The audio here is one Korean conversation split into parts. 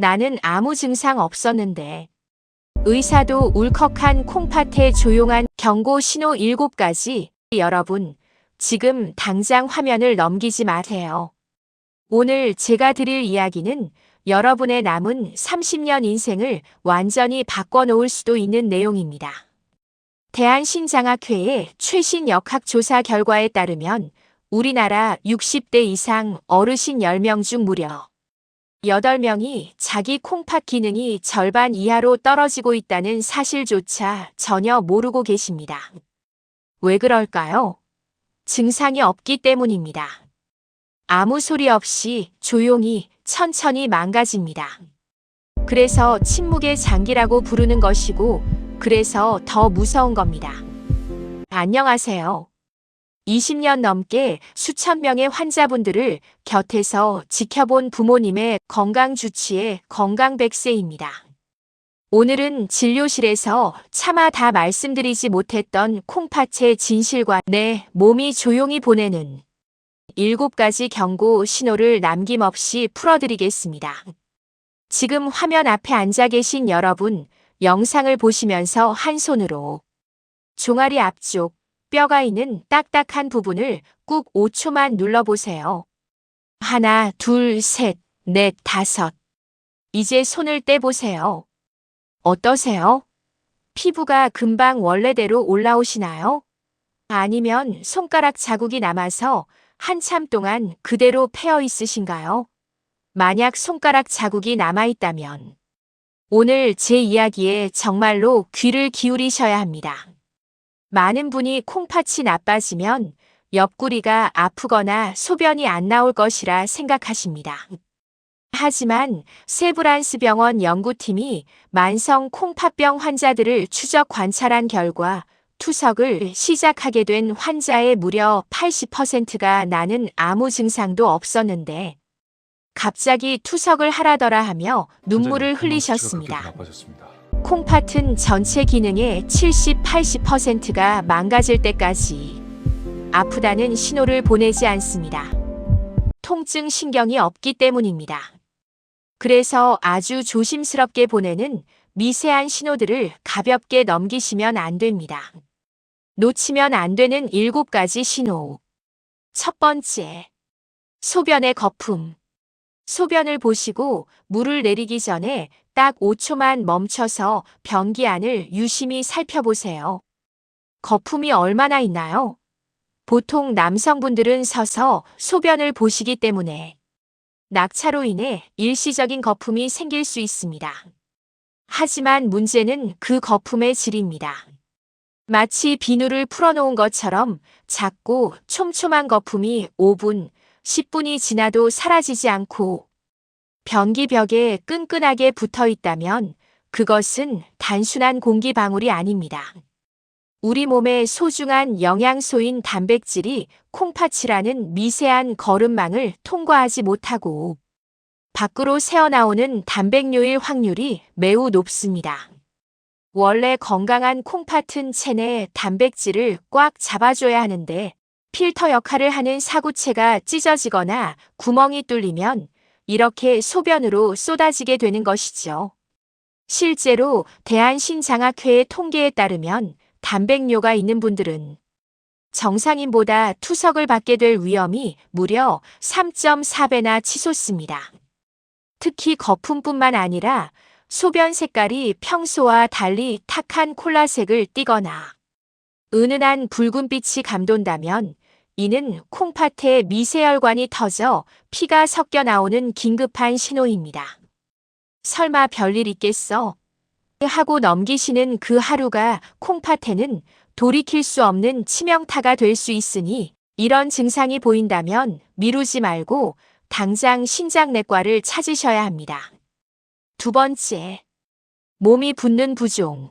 나는 아무 증상 없었는데. 의사도 울컥한 콩팥의 조용한 경고 신호 7가지. 여러분, 지금 당장 화면을 넘기지 마세요. 오늘 제가 드릴 이야기는 여러분의 남은 30년 인생을 완전히 바꿔놓을 수도 있는 내용입니다. 대한신장학회의 최신 역학조사 결과에 따르면 우리나라 60대 이상 어르신 10명 중 무려 8명이 자기 콩팥 기능이 절반 이하로 떨어지고 있다는 사실조차 전혀 모르고 계십니다. 왜 그럴까요? 증상이 없기 때문입니다. 아무 소리 없이 조용히 천천히 망가집니다. 그래서 침묵의 장기라고 부르는 것이고, 그래서 더 무서운 겁니다. 안녕하세요. 20년 넘게 수천 명의 환자분들을 곁에서 지켜본 부모님의 건강 주치의 건강백세입니다. 오늘은 진료실에서 차마 다 말씀드리지 못했던 콩팥의 진실과 내 몸이 조용히 보내는 7가지 경고 신호를 남김없이 풀어드리겠습니다. 지금 화면 앞에 앉아 계신 여러분, 영상을 보시면서 한 손으로 종아리 앞쪽 뼈가 있는 딱딱한 부분을 꾹 5초만 눌러보세요. 하나, 둘, 셋, 넷, 다섯. 이제 손을 떼보세요. 어떠세요? 피부가 금방 원래대로 올라오시나요? 아니면 손가락 자국이 남아서 한참 동안 그대로 패여 있으신가요? 만약 손가락 자국이 남아있다면 오늘 제 이야기에 정말로 귀를 기울이셔야 합니다. 많은 분이 콩팥이 나빠지면 옆구리가 아프거나 소변이 안 나올 것이라 생각하십니다. 하지만 세브란스 병원 연구팀이 만성 콩팥병 환자들을 추적 관찰한 결과 투석을 시작하게 된 환자의 무려 80%가 나는 아무 증상도 없었는데 갑자기 투석을 하라더라 하며 눈물을 흘리셨습니다. 콩팥은 전체 기능의 70, 80%가 망가질 때까지 아프다는 신호를 보내지 않습니다. 통증 신경이 없기 때문입니다. 그래서 아주 조심스럽게 보내는 미세한 신호들을 가볍게 넘기시면 안 됩니다. 놓치면 안 되는 7가지 신호. 첫 번째, 소변의 거품. 소변을 보시고 물을 내리기 전에 딱 5초만 멈춰서 변기 안을 유심히 살펴보세요. 거품이 얼마나 있나요? 보통 남성분들은 서서 소변을 보시기 때문에 낙차로 인해 일시적인 거품이 생길 수 있습니다. 하지만 문제는 그 거품의 질입니다. 마치 비누를 풀어놓은 것처럼 작고 촘촘한 거품이 5분, 10분이 지나도 사라지지 않고 변기 벽에 끈끈하게 붙어 있다면 그것은 단순한 공기 방울이 아닙니다. 우리 몸의 소중한 영양소인 단백질이 콩팥이라는 미세한 거름망을 통과하지 못하고 밖으로 새어나오는 단백뇨일 확률이 매우 높습니다. 원래 건강한 콩팥은 체내 단백질을 꽉 잡아줘야 하는데 필터 역할을 하는 사구체가 찢어지거나 구멍이 뚫리면 이렇게 소변으로 쏟아지게 되는 것이죠. 실제로 대한신장학회의 통계에 따르면 단백뇨가 있는 분들은 정상인보다 투석을 받게 될 위험이 무려 3.4배나 치솟습니다. 특히 거품뿐만 아니라 소변 색깔이 평소와 달리 탁한 콜라색을 띠거나 은은한 붉은빛이 감돈다면 이는 콩팥에 미세혈관이 터져 피가 섞여 나오는 긴급한 신호입니다. 설마 별일 있겠어? 하고 넘기시는 그 하루가 콩팥에는 돌이킬 수 없는 치명타가 될 수 있으니 이런 증상이 보인다면 미루지 말고 당장 신장내과를 찾으셔야 합니다. 두 번째, 몸이 붓는 부종.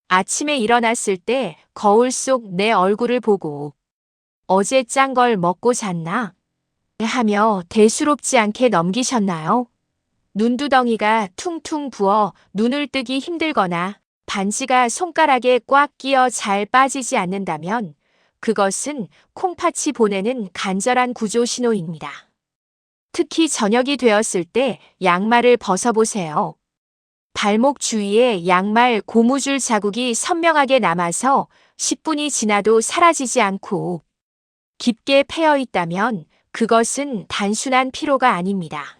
아침에 일어났을 때 거울 속 내 얼굴을 보고 어제 짠 걸 먹고 잤나? 하며 대수롭지 않게 넘기셨나요? 눈두덩이가 퉁퉁 부어 눈을 뜨기 힘들거나 반지가 손가락에 꽉 끼어 잘 빠지지 않는다면 그것은 콩팥이 보내는 간절한 구조 신호입니다. 특히 저녁이 되었을 때 양말을 벗어보세요. 발목 주위에 양말 고무줄 자국이 선명하게 남아서 10분이 지나도 사라지지 않고 깊게 패여 있다면 그것은 단순한 피로가 아닙니다.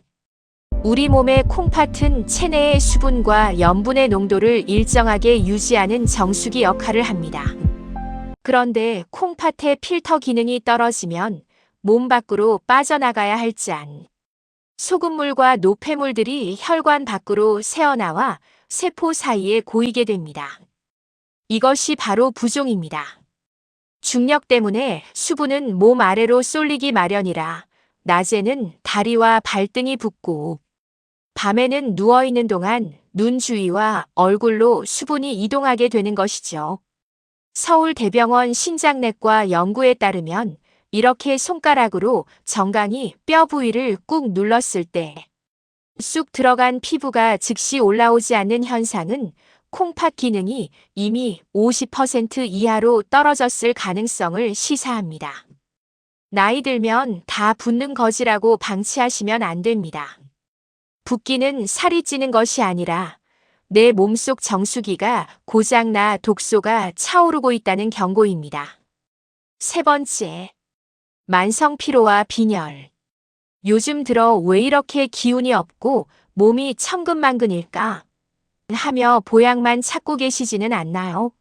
우리 몸의 콩팥은 체내의 수분과 염분의 농도를 일정하게 유지하는 정수기 역할을 합니다. 그런데 콩팥의 필터 기능이 떨어지면 몸 밖으로 빠져나가야 할 짠. 소금물과 노폐물들이 혈관 밖으로 새어나와 세포 사이에 고이게 됩니다. 이것이 바로 부종입니다. 중력 때문에 수분은 몸 아래로 쏠리기 마련이라 낮에는 다리와 발등이 붓고 밤에는 누워있는 동안 눈 주위와 얼굴로 수분이 이동하게 되는 것이죠. 서울대병원 신장내과 연구에 따르면 이렇게 손가락으로 정강이 뼈 부위를 꾹 눌렀을 때 쑥 들어간 피부가 즉시 올라오지 않는 현상은 콩팥 기능이 이미 50% 이하로 떨어졌을 가능성을 시사합니다. 나이 들면 다 붓는 거지라고 방치하시면 안 됩니다. 붓기는 살이 찌는 것이 아니라 내 몸속 정수기가 고장나 독소가 차오르고 있다는 경고입니다. 세 번째, 만성 피로와 빈혈. 요즘 들어 왜 이렇게 기운이 없고 몸이 천근만근일까? 하며 보약만 찾고 계시지는 않나요?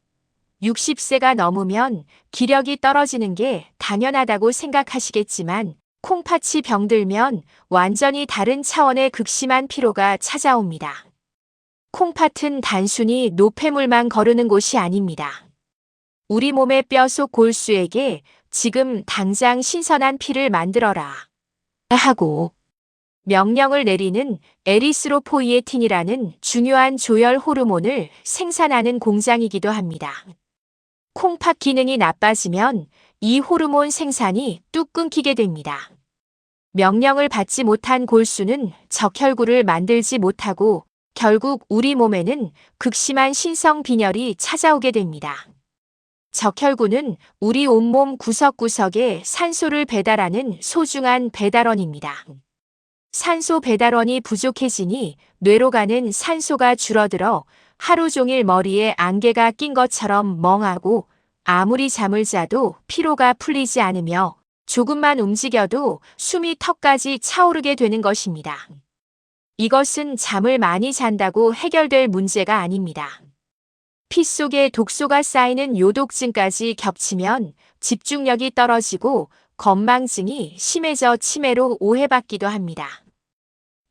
60세가 넘으면 기력이 떨어지는 게 당연하다고 생각하시겠지만 콩팥이 병들면 완전히 다른 차원의 극심한 피로가 찾아옵니다. 콩팥은 단순히 노폐물만 거르는 곳이 아닙니다. 우리 몸의 뼈 속 골수에게 지금 당장 신선한 피를 만들어라 하고 명령을 내리는 에리스로포이에틴이라는 중요한 조혈 호르몬을 생산하는 공장이기도 합니다. 콩팥 기능이 나빠지면 이 호르몬 생산이 뚝 끊기게 됩니다. 명령을 받지 못한 골수는 적혈구를 만들지 못하고 결국 우리 몸에는 극심한 신성 빈혈이 찾아오게 됩니다. 적혈구는 우리 온몸 구석구석에 산소를 배달하는 소중한 배달원입니다. 산소 배달원이 부족해지니 뇌로 가는 산소가 줄어들어 하루 종일 머리에 안개가 낀 것처럼 멍하고 아무리 잠을 자도 피로가 풀리지 않으며 조금만 움직여도 숨이 턱까지 차오르게 되는 것입니다. 이것은 잠을 많이 잔다고 해결될 문제가 아닙니다. 피 속에 독소가 쌓이는 요독증까지 겹치면 집중력이 떨어지고 건망증이 심해져 치매로 오해받기도 합니다.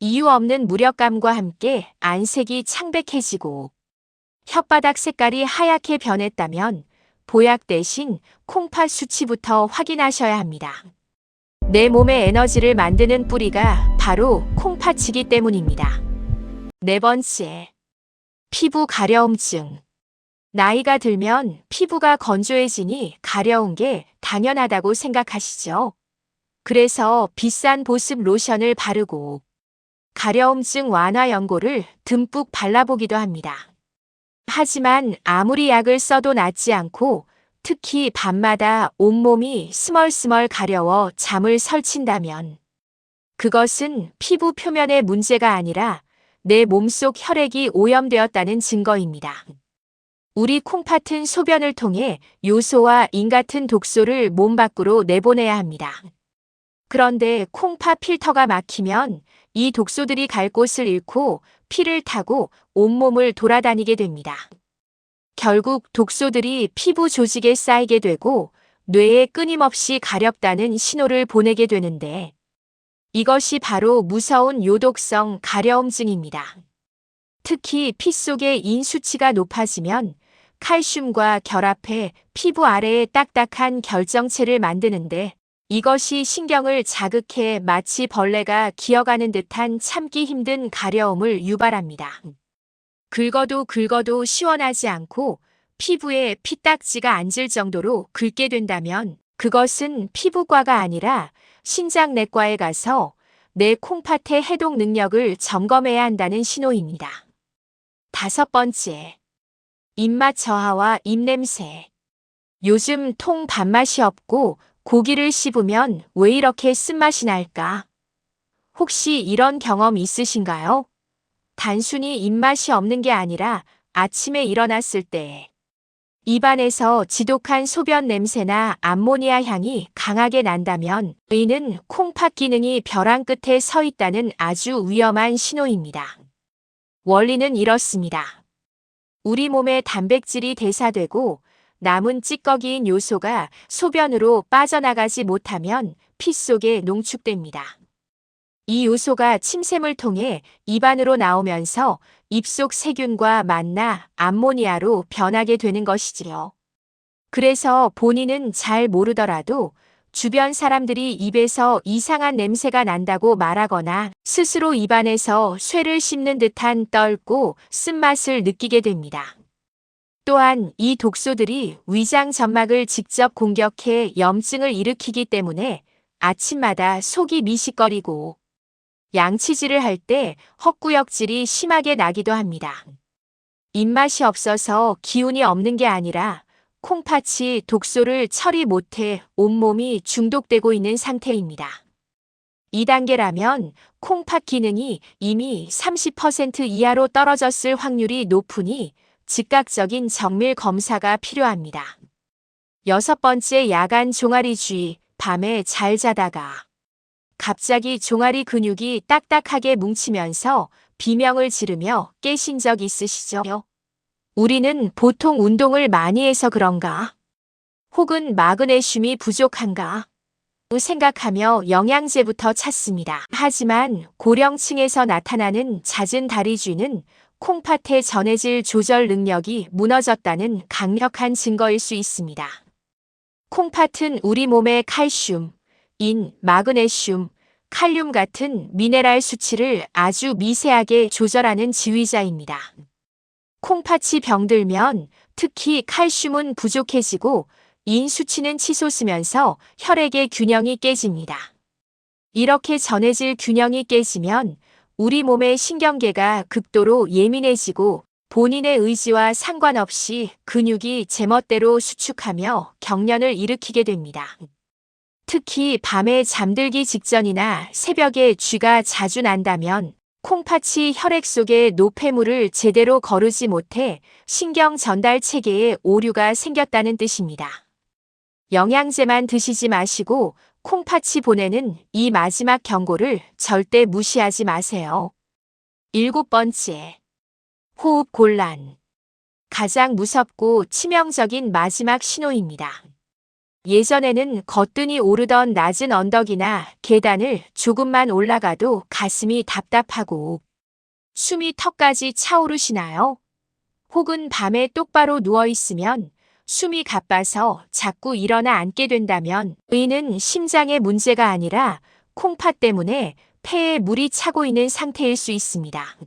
이유 없는 무력감과 함께 안색이 창백해지고 혓바닥 색깔이 하얗게 변했다면 보약 대신 콩팥 수치부터 확인하셔야 합니다. 내 몸의 에너지를 만드는 뿌리가 바로 콩팥이기 때문입니다. 네 번째, 피부 가려움증. 나이가 들면 피부가 건조해지니 가려운 게 당연하다고 생각하시죠? 그래서 비싼 보습 로션을 바르고 가려움증 완화 연고를 듬뿍 발라보기도 합니다. 하지만 아무리 약을 써도 낫지 않고 특히 밤마다 온몸이 스멀스멀 가려워 잠을 설친다면 그것은 피부 표면의 문제가 아니라 내 몸속 혈액이 오염되었다는 증거입니다. 우리 콩팥은 소변을 통해 요소와 인 같은 독소를 몸 밖으로 내보내야 합니다. 그런데 콩팥 필터가 막히면 이 독소들이 갈 곳을 잃고 피를 타고 온몸을 돌아다니게 됩니다. 결국 독소들이 피부 조직에 쌓이게 되고 뇌에 끊임없이 가렵다는 신호를 보내게 되는데 이것이 바로 무서운 요독성 가려움증입니다. 특히 피 속의 인 수치가 높아지면 칼슘과 결합해 피부 아래에 딱딱한 결정체를 만드는데 이것이 신경을 자극해 마치 벌레가 기어가는 듯한 참기 힘든 가려움을 유발합니다. 긁어도 긁어도 시원하지 않고 피부에 피딱지가 앉을 정도로 긁게 된다면 그것은 피부과가 아니라 신장내과에 가서 내 콩팥의 해독 능력을 점검해야 한다는 신호입니다. 다섯 번째, 입맛 저하와 입냄새. 요즘 통 밥맛이 없고 고기를 씹으면 왜 이렇게 쓴맛이 날까? 혹시 이런 경험 있으신가요? 단순히 입맛이 없는 게 아니라 아침에 일어났을 때 입안에서 지독한 소변 냄새나 암모니아 향이 강하게 난다면 이는 콩팥 기능이 벼랑 끝에 서 있다는 아주 위험한 신호입니다. 원리는 이렇습니다. 우리 몸의 단백질이 대사되고 남은 찌꺼기인 요소가 소변으로 빠져나가지 못하면 피 속에 농축됩니다. 이 요소가 침샘을 통해 입안으로 나오면서 입속 세균과 만나 암모니아로 변하게 되는 것이지요. 그래서 본인은 잘 모르더라도 주변 사람들이 입에서 이상한 냄새가 난다고 말하거나 스스로 입안에서 쇠를 씹는 듯한 떫고 쓴맛을 느끼게 됩니다. 또한 이 독소들이 위장 점막을 직접 공격해 염증을 일으키기 때문에 아침마다 속이 미식거리고 양치질을 할 때 헛구역질이 심하게 나기도 합니다. 입맛이 없어서 기운이 없는 게 아니라 콩팥이 독소를 처리 못해 온몸이 중독되고 있는 상태입니다. 2단계라면 콩팥 기능이 이미 30% 이하로 떨어졌을 확률이 높으니 즉각적인 정밀 검사가 필요합니다. 6번째, 야간 종아리주의. 밤에 잘 자다가 갑자기 종아리 근육이 딱딱하게 뭉치면서 비명을 지르며 깨신 적 있으시죠? 우리는 보통 운동을 많이 해서 그런가? 혹은 마그네슘이 부족한가? 생각하며 영양제부터 찾습니다. 하지만 고령층에서 나타나는 잦은 다리쥐는 콩팥의 전해질 조절 능력이 무너졌다는 강력한 증거일 수 있습니다. 콩팥은 우리 몸의 칼슘, 인, 마그네슘, 칼륨 같은 미네랄 수치를 아주 미세하게 조절하는 지휘자입니다. 콩팥이 병들면 특히 칼슘은 부족해지고 인 수치는 치솟으면서 혈액의 균형이 깨집니다. 이렇게 전해질 균형이 깨지면 우리 몸의 신경계가 극도로 예민해지고 본인의 의지와 상관없이 근육이 제멋대로 수축하며 경련을 일으키게 됩니다. 특히 밤에 잠들기 직전이나 새벽에 쥐가 자주 난다면 콩팥이 혈액 속에 노폐물을 제대로 거르지 못해 신경 전달 체계에 오류가 생겼다는 뜻입니다. 영양제만 드시지 마시고 콩팥이 보내는 이 마지막 경고를 절대 무시하지 마세요. 7번째. 호흡 곤란. 가장 무섭고 치명적인 마지막 신호입니다. 예전에는 거뜬히 오르던 낮은 언덕이나 계단을 조금만 올라가도 가슴이 답답하고 숨이 턱까지 차오르시나요? 혹은 밤에 똑바로 누워있으면 숨이 가빠서 자꾸 일어나 앉게 된다면 이는 심장의 문제가 아니라 콩팥 때문에 폐에 물이 차고 있는 상태일 수 있습니다.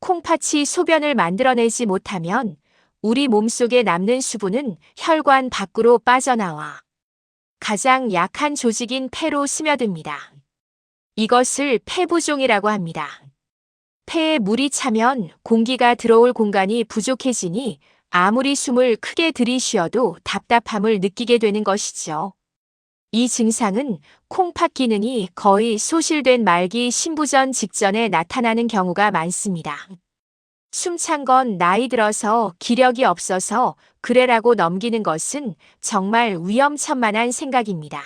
콩팥이 소변을 만들어내지 못하면 우리 몸속에 남는 수분은 혈관 밖으로 빠져나와 가장 약한 조직인 폐로 스며듭니다. 이것을 폐부종이라고 합니다. 폐에 물이 차면 공기가 들어올 공간이 부족해지니 아무리 숨을 크게 들이쉬어도 답답함을 느끼게 되는 것이죠. 이 증상은 콩팥 기능이 거의 소실된 말기 신부전 직전에 나타나는 경우가 많습니다. 숨찬 건 나이 들어서 기력이 없어서 그래라고 넘기는 것은 정말 위험천만한 생각입니다.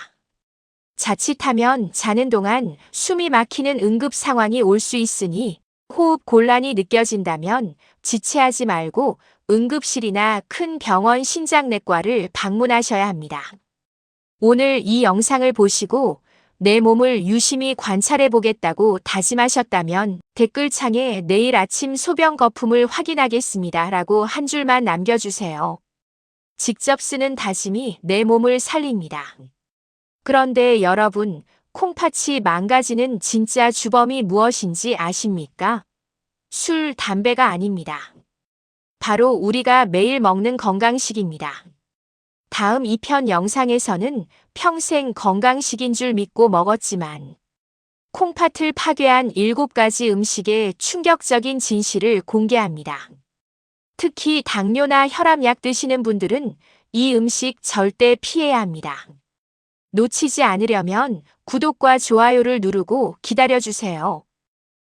자칫하면 자는 동안 숨이 막히는 응급 상황이 올 수 있으니 호흡 곤란이 느껴진다면 지체하지 말고 응급실이나 큰 병원 신장내과를 방문하셔야 합니다. 오늘 이 영상을 보시고 내 몸을 유심히 관찰해 보겠다고 다짐하셨다면 댓글창에 내일 아침 소변 거품을 확인하겠습니다 라고 한 줄만 남겨주세요. 직접 쓰는 다짐이 내 몸을 살립니다. 그런데 여러분, 콩팥이 망가지는 진짜 주범이 무엇인지 아십니까? 술, 담배가 아닙니다. 바로 우리가 매일 먹는 건강식입니다. 다음 2편 영상에서는 평생 건강식인 줄 믿고 먹었지만 콩팥을 파괴한 7가지 음식의 충격적인 진실을 공개합니다. 특히 당뇨나 혈압약 드시는 분들은 이 음식 절대 피해야 합니다. 놓치지 않으려면 구독과 좋아요를 누르고 기다려주세요.